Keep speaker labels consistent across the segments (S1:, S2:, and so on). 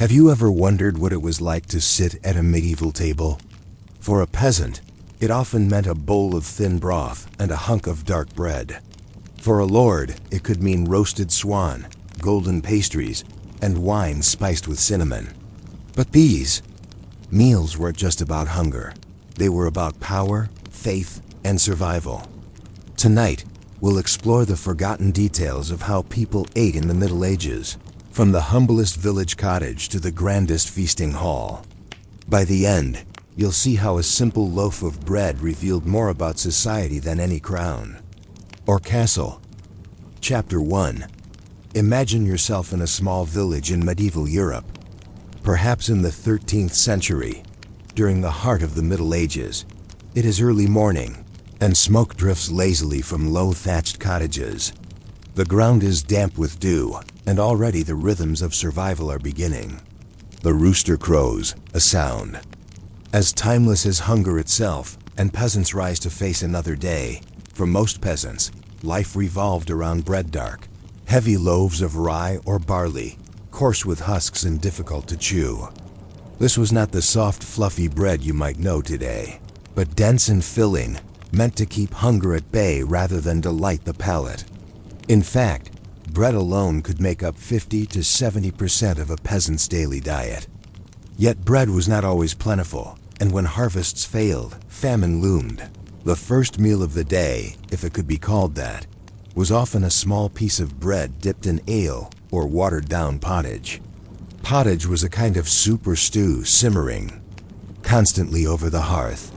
S1: Have you ever wondered what it was like to sit at a medieval table? For a peasant, it often meant a bowl of thin broth and a hunk of dark bread. For a lord, it could mean roasted swan, golden pastries, and wine spiced with cinnamon. But these meals weren't just about hunger. They were about power, faith, and survival. Tonight, we'll explore the forgotten details of how people ate in the Middle Ages, from the humblest village cottage to the grandest feasting hall. By the end, you'll see how a simple loaf of bread revealed more about society than any crown or castle. Chapter 1. Imagine yourself in a small village in medieval Europe, perhaps in the 13th century, during the heart of the Middle Ages. It is early morning, and smoke drifts lazily from low thatched cottages. The ground is damp with dew, and already the rhythms of survival are beginning. The rooster crows, a sound as timeless as hunger itself, and peasants rise to face another day. For most peasants, life revolved around bread dark, heavy loaves of rye or barley, coarse with husks and difficult to chew. This was not the soft, fluffy bread you might know today, but dense and filling, meant to keep hunger at bay rather than delight the palate. In fact, bread alone could make up 50 to 70% of a peasant's daily diet. Yet bread was not always plentiful, and when harvests failed, famine loomed. The first meal of the day, if it could be called that, was often a small piece of bread dipped in ale or watered-down pottage. Pottage was a kind of soup or stew simmering constantly over the hearth.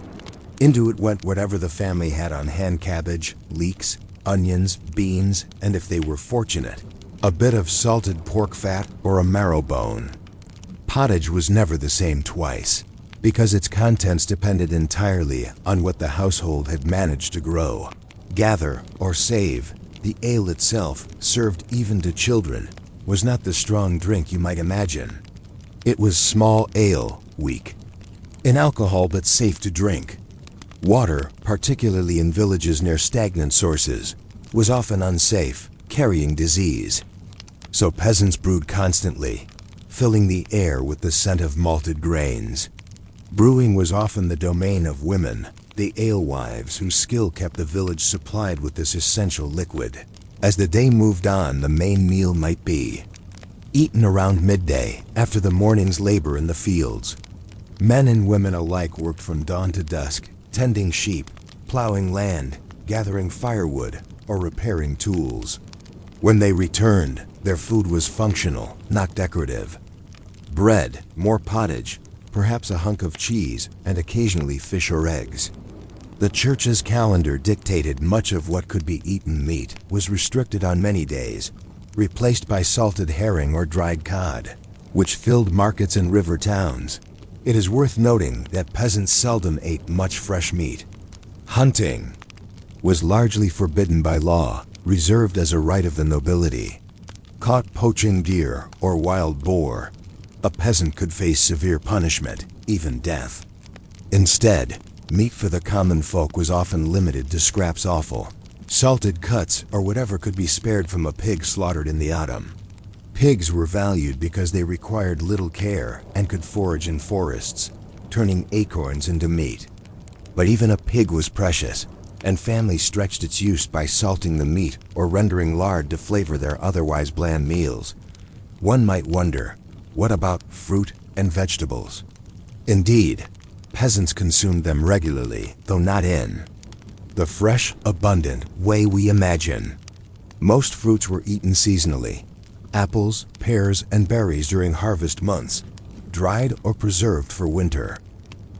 S1: Into it went whatever the family had on hand: cabbage, leeks, onions, beans, and if they were fortunate, a bit of salted pork fat or a marrow bone. Pottage was never the same twice, because its contents depended entirely on what the household had managed to grow, gather, or save. The ale itself, served even to children, was not the strong drink you might imagine. It was small ale, weak in alcohol but safe to drink. Water, particularly in villages near stagnant sources, was often unsafe, carrying disease. So peasants brewed constantly, filling the air with the scent of malted grains. Brewing was often the domain of women, the alewives whose skill kept the village supplied with this essential liquid. As the day moved on, the main meal might be eaten around midday after the morning's labor in the fields. Men and women alike worked from dawn to dusk, tending sheep, plowing land, gathering firewood, or repairing tools. When they returned, their food was functional, not decorative. Bread, more pottage, perhaps a hunk of cheese, and occasionally fish or eggs. The church's calendar dictated much of what could be eaten. Meat was restricted on many days, replaced by salted herring or dried cod, which filled markets and river towns. It is worth noting that peasants seldom ate much fresh meat. Hunting was largely forbidden by law, reserved as a right of the nobility. Caught poaching deer or wild boar, a peasant could face severe punishment, even death. Instead, meat for the common folk was often limited to scraps offal, salted cuts, or whatever could be spared from a pig slaughtered in the autumn. Pigs were valued because they required little care and could forage in forests, turning acorns into meat. But even a pig was precious, and families stretched its use by salting the meat or rendering lard to flavor their otherwise bland meals. One might wonder, what about fruit and vegetables? Indeed, peasants consumed them regularly, though not in the fresh, abundant way we imagine. Most fruits were eaten seasonally: apples, pears, and berries during harvest months, dried or preserved for winter.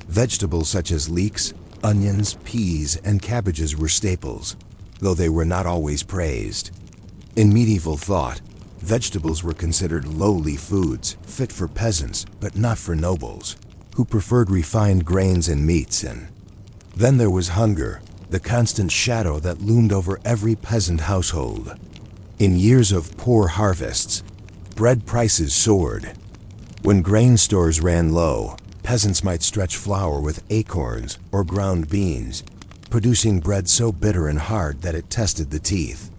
S1: Vegetables such as leeks, onions, peas, and cabbages were staples, though they were not always praised. In medieval thought, vegetables were considered lowly foods, fit for peasants, but not for nobles, who preferred refined grains and meats. And then there was hunger, the constant shadow that loomed over every peasant household. In years of poor harvests, bread prices soared. When grain stores ran low, peasants might stretch flour with acorns or ground beans, producing bread so bitter and hard that it tested the teeth.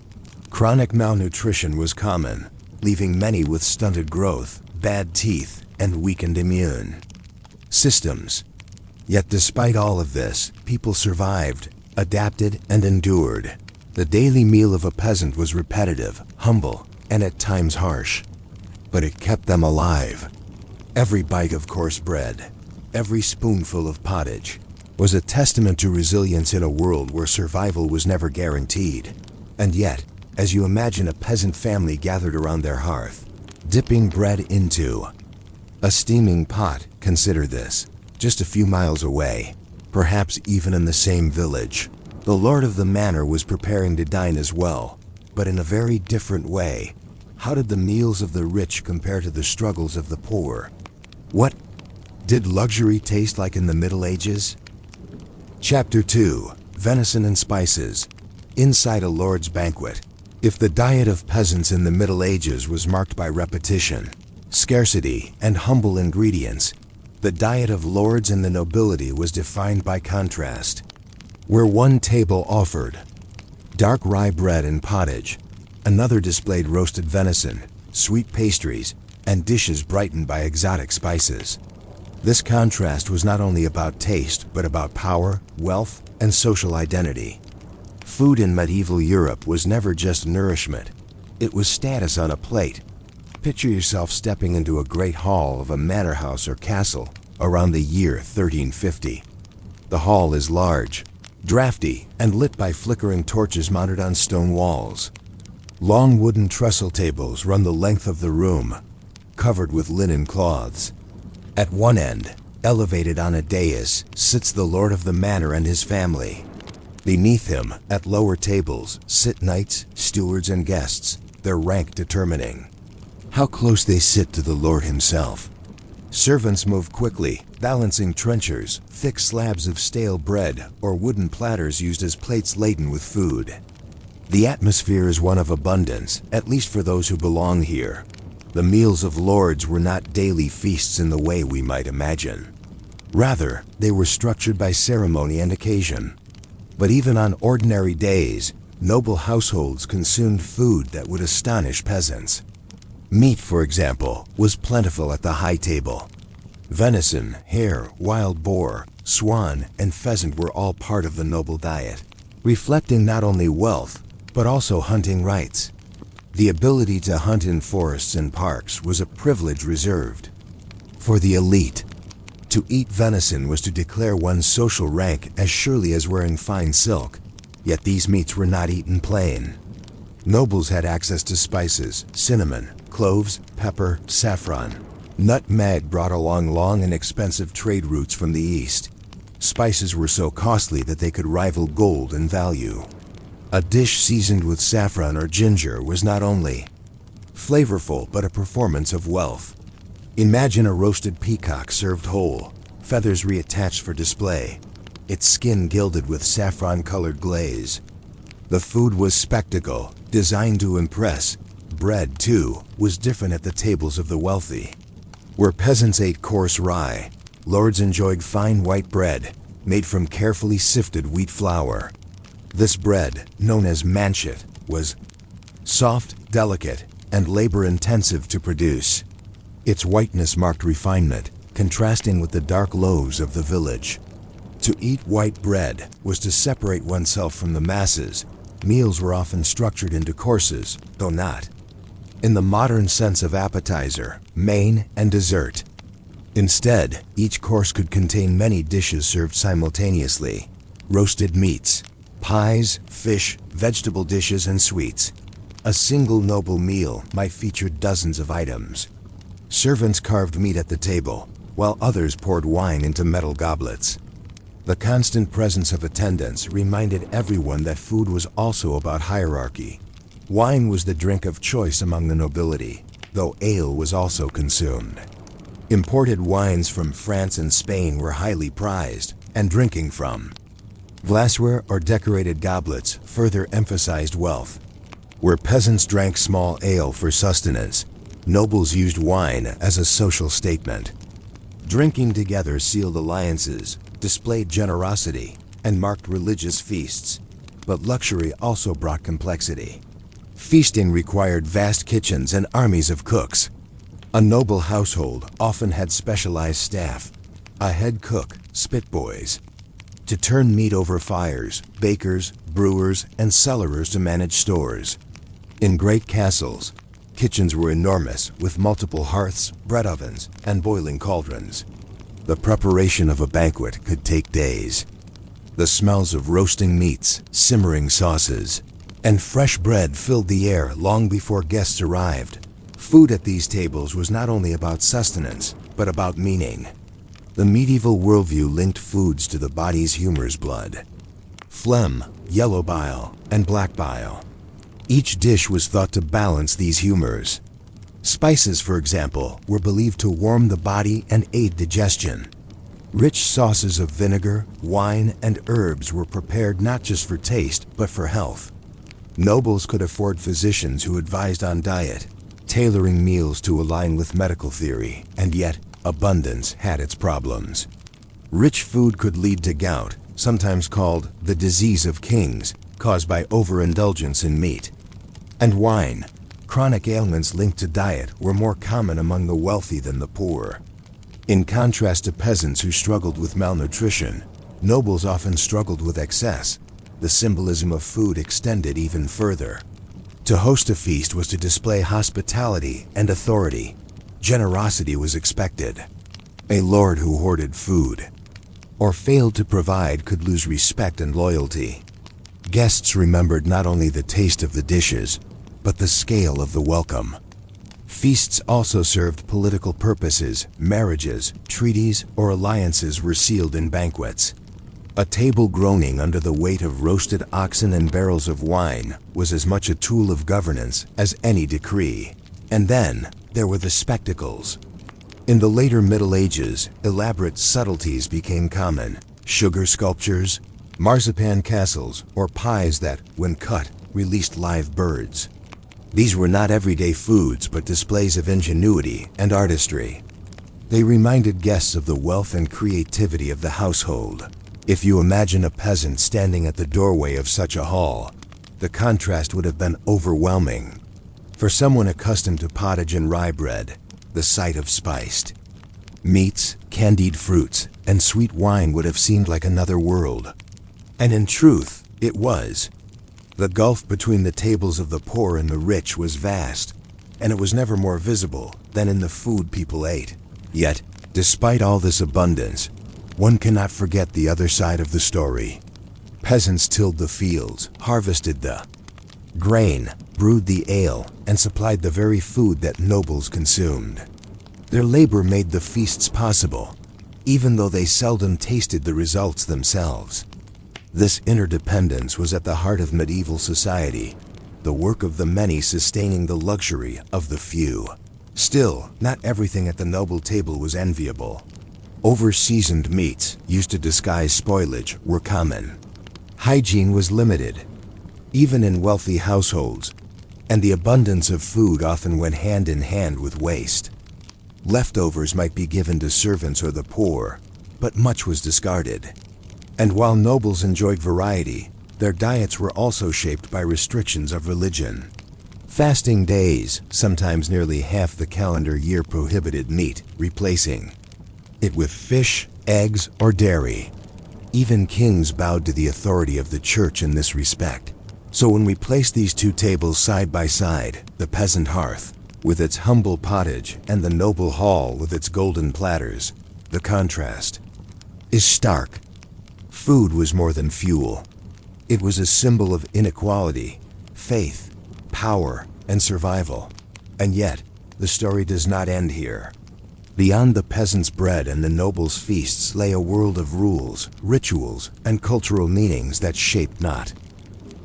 S1: Chronic malnutrition was common, leaving many with stunted growth, bad teeth, and weakened immune systems. Yet despite all of this, people survived, adapted, and endured. The daily meal of a peasant was repetitive, humble, and at times harsh. But it kept them alive. Every bite of coarse bread, every spoonful of pottage, was a testament to resilience in a world where survival was never guaranteed. And yet, as you imagine a peasant family gathered around their hearth, dipping bread into a steaming pot, consider this, just a few miles away, perhaps even in the same village, the lord of the manor was preparing to dine as well, but in a very different way. How did the meals of the rich compare to the struggles of the poor? What did luxury taste like in the Middle Ages? Chapter 2. Venison and Spices. Inside a lord's banquet. If the diet of peasants in the Middle Ages was marked by repetition, scarcity, and humble ingredients, the diet of lords and the nobility was defined by contrast. Where one table offered dark rye bread and pottage, another displayed roasted venison, sweet pastries, and dishes brightened by exotic spices. This contrast was not only about taste, but about power, wealth, and social identity. Food in medieval Europe was never just nourishment. It was status on a plate. Picture yourself stepping into a great hall of a manor house or castle around the year 1350. The hall is large, drafty, and lit by flickering torches mounted on stone walls. Long wooden trestle tables run the length of the room, covered with linen cloths. At one end, elevated on a dais, sits the lord of the manor and his family. Beneath him, at lower tables, sit knights, stewards, and guests, their rank determining how close they sit to the lord himself. Servants move quickly, balancing trenchers, thick slabs of stale bread, or wooden platters used as plates laden with food. The atmosphere is one of abundance, at least for those who belong here. The meals of lords were not daily feasts in the way we might imagine. Rather, they were structured by ceremony and occasion. But even on ordinary days, noble households consumed food that would astonish peasants. Meat, for example, was plentiful at the high table. Venison, hare, wild boar, swan, and pheasant were all part of the noble diet, reflecting not only wealth, but also hunting rights. The ability to hunt in forests and parks was a privilege reserved for the elite. To eat venison was to declare one's social rank as surely as wearing fine silk, yet these meats were not eaten plain. Nobles had access to spices, cinnamon, cloves, pepper, saffron. Nutmeg brought along long and expensive trade routes from the east. Spices were so costly that they could rival gold in value. A dish seasoned with saffron or ginger was not only flavorful but a performance of wealth. Imagine a roasted peacock served whole, feathers reattached for display, its skin gilded with saffron-colored glaze. The food was spectacle, designed to impress. Bread, too, was different at the tables of the wealthy. Where peasants ate coarse rye, lords enjoyed fine white bread, made from carefully sifted wheat flour. This bread, known as manchet, was soft, delicate, and labor-intensive to produce. Its whiteness marked refinement, contrasting with the dark loaves of the village. To eat white bread was to separate oneself from the masses. Meals were often structured into courses, though not in the modern sense of appetizer, main, and dessert. Instead, each course could contain many dishes served simultaneously: roasted meats, pies, fish, vegetable dishes, and sweets. A single noble meal might feature dozens of items. Servants carved meat at the table, while others poured wine into metal goblets. The constant presence of attendants reminded everyone that food was also about hierarchy. Wine was the drink of choice among the nobility, though ale was also consumed. Imported wines from France and Spain were highly prized, and drinking from glassware or decorated goblets further emphasized wealth. Where peasants drank small ale for sustenance, nobles used wine as a social statement. Drinking together sealed alliances, displayed generosity, and marked religious feasts. But luxury also brought complexity. Feasting required vast kitchens and armies of cooks. A noble household often had specialized staff, a head cook, spitboys, to turn meat over fires, bakers, brewers, and cellarers to manage stores. In great castles, kitchens were enormous with multiple hearths, bread ovens, and boiling cauldrons. The preparation of a banquet could take days. The smells of roasting meats, simmering sauces, and fresh bread filled the air long before guests arrived. Food at these tables was not only about sustenance, but about meaning. The medieval worldview linked foods to the body's humors: blood, phlegm, yellow bile, and black bile. Each dish was thought to balance these humors. Spices, for example, were believed to warm the body and aid digestion. Rich sauces of vinegar, wine, and herbs were prepared not just for taste, but for health. Nobles could afford physicians who advised on diet, tailoring meals to align with medical theory, and yet abundance had its problems. Rich food could lead to gout, sometimes called the disease of kings, caused by overindulgence in meat. And wine, chronic ailments linked to diet, were more common among the wealthy than the poor. In contrast to peasants who struggled with malnutrition, nobles often struggled with excess. The symbolism of food extended even further. To host a feast was to display hospitality and authority. Generosity was expected. A lord who hoarded food or failed to provide could lose respect and loyalty. Guests remembered not only the taste of the dishes, but the scale of the welcome. Feasts also served political purposes. Marriages, treaties, or alliances were sealed in banquets. A table groaning under the weight of roasted oxen and barrels of wine was as much a tool of governance as any decree. And then there were the spectacles. In the later Middle Ages, elaborate subtleties became common. Sugar sculptures, marzipan castles, or pies that, when cut, released live birds. These were not everyday foods, but displays of ingenuity and artistry. They reminded guests of the wealth and creativity of the household. If you imagine a peasant standing at the doorway of such a hall, the contrast would have been overwhelming. For someone accustomed to pottage and rye bread, the sight of spiced meats, candied fruits, and sweet wine would have seemed like another world. And in truth, it was. The gulf between the tables of the poor and the rich was vast, and it was never more visible than in the food people ate. Yet, despite all this abundance, one cannot forget the other side of the story. Peasants tilled the fields, harvested the grain, brewed the ale, and supplied the very food that nobles consumed. Their labor made the feasts possible, even though they seldom tasted the results themselves. This interdependence was at the heart of medieval society, the work of the many sustaining the luxury of the few. Still, not everything at the noble table was enviable. Over-seasoned meats, used to disguise spoilage, were common. Hygiene was limited, even in wealthy households, and the abundance of food often went hand in hand with waste. Leftovers might be given to servants or the poor, but much was discarded. And while nobles enjoyed variety, their diets were also shaped by restrictions of religion. Fasting days, sometimes nearly half the calendar year, prohibited meat, replacing it with fish, eggs, or dairy. Even kings bowed to the authority of the church in this respect. So when we place these two tables side by side, the peasant hearth with its humble pottage and the noble hall with its golden platters, the contrast is stark. Food was more than fuel. It was a symbol of inequality, faith, power, and survival. And yet, the story does not end here. Beyond the peasant's bread and the noble's feasts lay a world of rules, rituals, and cultural meanings that shaped not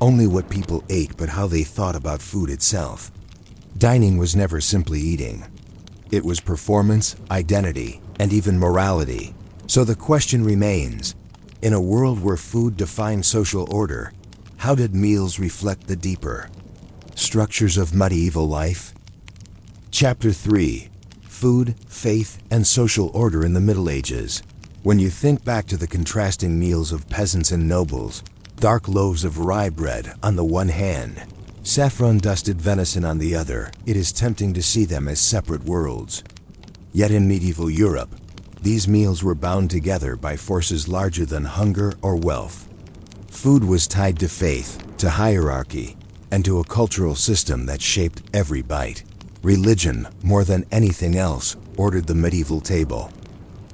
S1: only what people ate, but how they thought about food itself. Dining was never simply eating. It was performance, identity, and even morality. So the question remains, in a world where food defined social order, how did meals reflect the deeper structures of medieval life? Chapter 3. Food, Faith, and Social Order in the Middle Ages. When you think back to the contrasting meals of peasants and nobles, dark loaves of rye bread on the one hand, Saffron-dusted venison on the other, it is tempting to see them as separate worlds. Yet in medieval Europe, these meals were bound together by forces larger than hunger or wealth. Food was tied to faith, to hierarchy, and to a cultural system that shaped every bite. Religion, more than anything else, ordered the medieval table.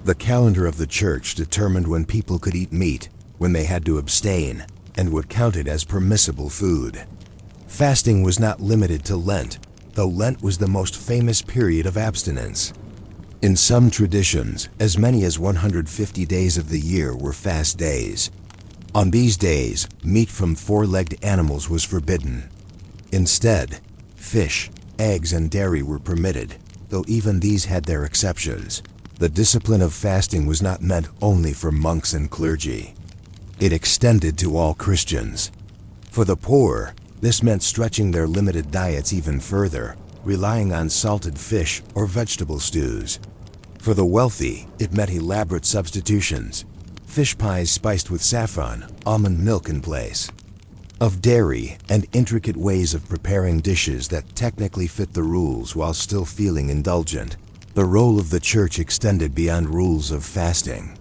S1: The calendar of the church determined when people could eat meat, when they had to abstain, and what counted as permissible food. Fasting was not limited to Lent, though Lent was the most famous period of abstinence. In some traditions, as many as 150 days of the year were fast days. On these days, meat from four-legged animals was forbidden. Instead, fish, eggs, and dairy were permitted, though even these had their exceptions. The discipline of fasting was not meant only for monks and clergy. It extended to all Christians. For the poor, this meant stretching their limited diets even further, relying on salted fish or vegetable stews. For the wealthy, it meant elaborate substitutions, fish pies spiced with saffron, almond milk in place of dairy, and intricate ways of preparing dishes that technically fit the rules while still feeling indulgent. The role of the church extended beyond rules of fasting.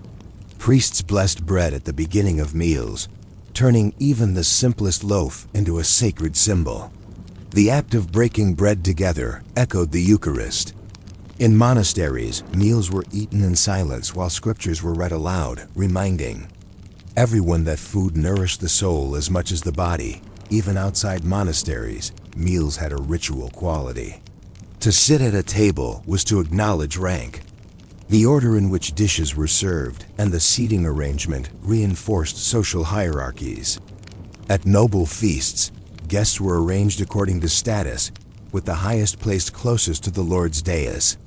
S1: Priests blessed bread at the beginning of meals, turning even the simplest loaf into a sacred symbol. The act of breaking bread together echoed the Eucharist. In monasteries, meals were eaten in silence while scriptures were read aloud, reminding everyone that food nourished the soul as much as the body. Even outside monasteries, meals had a ritual quality. To sit at a table was to acknowledge rank. The order in which dishes were served and the seating arrangement reinforced social hierarchies. At noble feasts, guests were arranged according to status, with the highest placed closest to the Lord's dais.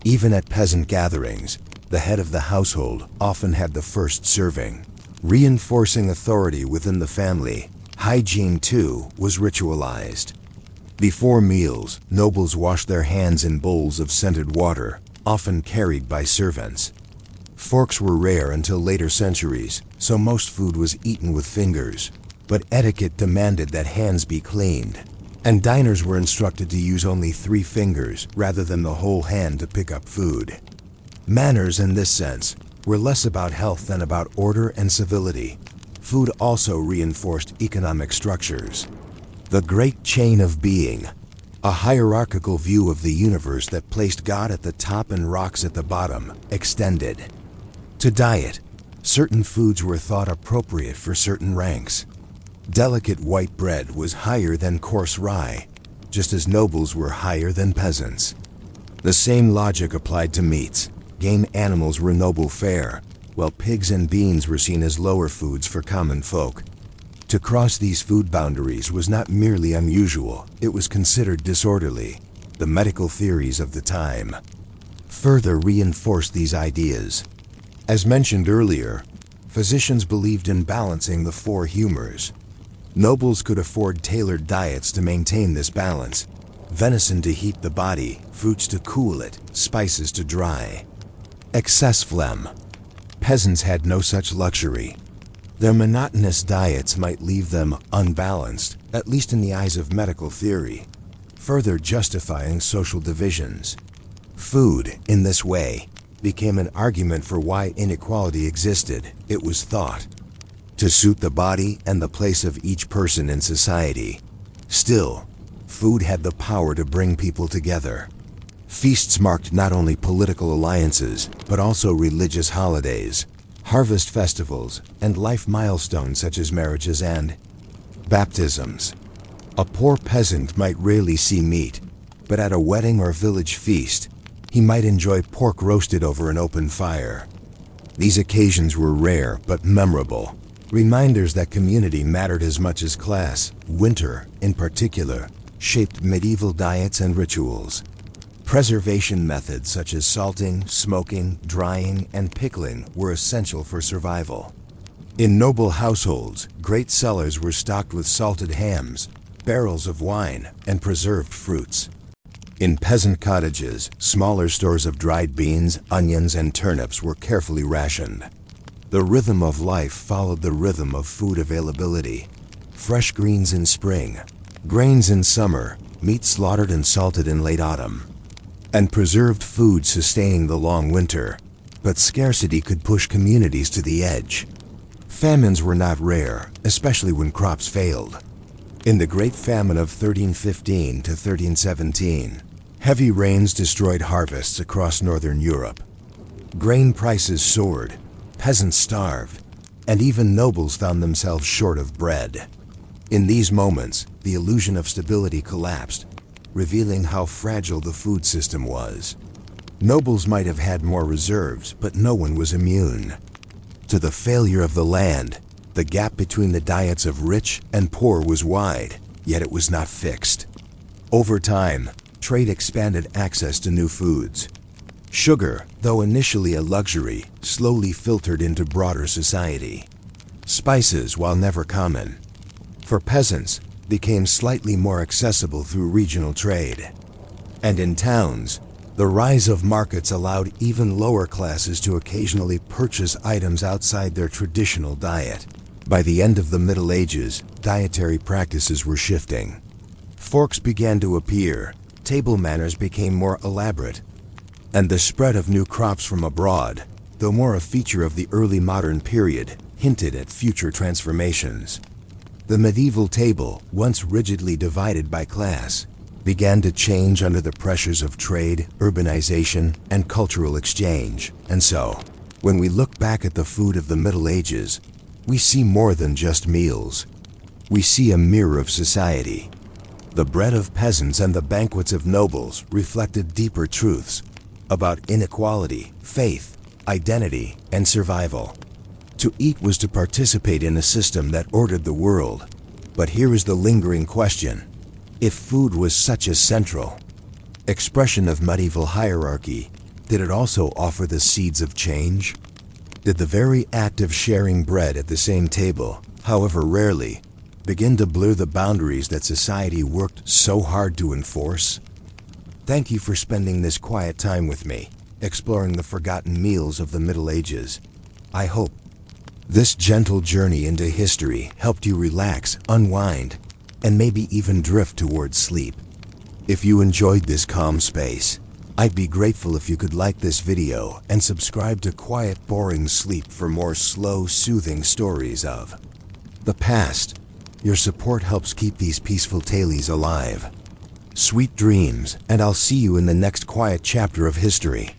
S1: Even at peasant gatherings, the head of the household often had the first serving. Reinforcing authority within the family, hygiene too was ritualized. Before meals, nobles washed their hands in bowls of scented water, often carried by servants. Forks were rare until later centuries, so most food was eaten with fingers. But etiquette demanded that hands be cleaned, and diners were instructed to use only 3 fingers rather than the whole hand to pick up food. Manners in this sense were less about health than about order and civility. Food also reinforced economic structures. The great chain of being, a hierarchical view of the universe that placed God at the top and rocks at the bottom, extended. To diet, certain foods were thought appropriate for certain ranks. Delicate white bread was higher than coarse rye, just as nobles were higher than peasants. The same logic applied to meats. Game animals were noble fare, while pigs and beans were seen as lower foods for common folk. To cross these food boundaries was not merely unusual, it was considered disorderly. The medical theories of the time further reinforced these ideas. As mentioned earlier, physicians believed in balancing the 4 humors. Nobles could afford tailored diets to maintain this balance. Venison to heat the body, fruits to cool it, spices to dry. Excess phlegm. Peasants had no such luxury. Their monotonous diets might leave them unbalanced, at least in the eyes of medical theory, further justifying social divisions. Food, in this way, became an argument for why inequality existed. It was thought to suit the body and the place of each person in society. Still, food had the power to bring people together. Feasts marked not only political alliances, but also religious holidays, harvest festivals, and life milestones such as marriages and baptisms. A poor peasant might rarely see meat, but at a wedding or village feast, he might enjoy pork roasted over an open fire. These occasions were rare but memorable, reminders that community mattered as much as class. Winter, in particular, shaped medieval diets and rituals. Preservation methods such as salting, smoking, drying, and pickling were essential for survival. In noble households, great cellars were stocked with salted hams, barrels of wine, and preserved fruits. In peasant cottages, smaller stores of dried beans, onions, and turnips were carefully rationed. The rhythm of life followed the rhythm of food availability. Fresh greens in spring, Grains in summer, meat slaughtered and salted in late autumn, and preserved food sustaining the long winter. But scarcity could push communities to the edge. Famines were not rare, especially when crops failed. In the Great Famine of 1315 to 1317, heavy rains destroyed harvests across northern Europe. Grain prices soared, peasants starved, and even nobles found themselves short of bread. In these moments, the illusion of stability collapsed, revealing how fragile the food system was. Nobles might have had more reserves, but no one was immune. To the failure of the land, the gap between the diets of rich and poor was wide, yet it was not fixed. Over time, trade expanded access to new foods. Sugar, though initially a luxury, slowly filtered into broader society. Spices, while never common, for peasants, became slightly more accessible through regional trade. And in towns, the rise of markets allowed even lower classes to occasionally purchase items outside their traditional diet. By the end of the Middle Ages, dietary practices were shifting. Forks began to appear, table manners became more elaborate, and the spread of new crops from abroad, though more a feature of the early modern period, hinted at future transformations. The medieval table, once rigidly divided by class, began to change under the pressures of trade, urbanization, and cultural exchange. And so, when we look back at the food of the Middle Ages, we see more than just meals. We see a mirror of society. The bread of peasants and the banquets of nobles reflected deeper truths about inequality, faith, identity, and survival. To eat was to participate in a system that ordered the world. But here is the lingering question. If food was such a central expression of medieval hierarchy, did it also offer the seeds of change? Did the very act of sharing bread at the same table, however rarely, begin to blur the boundaries that society worked so hard to enforce? Thank you for spending this quiet time with me, exploring the forgotten meals of the Middle Ages. I hope this gentle journey into history helped you relax, unwind, and maybe even drift towards sleep. If you enjoyed this calm space, I'd be grateful if you could like this video and subscribe to Quiet Boring Sleep for more slow, soothing stories of the past. Your support helps keep these peaceful tales alive. Sweet dreams, and I'll see you in the next quiet chapter of history.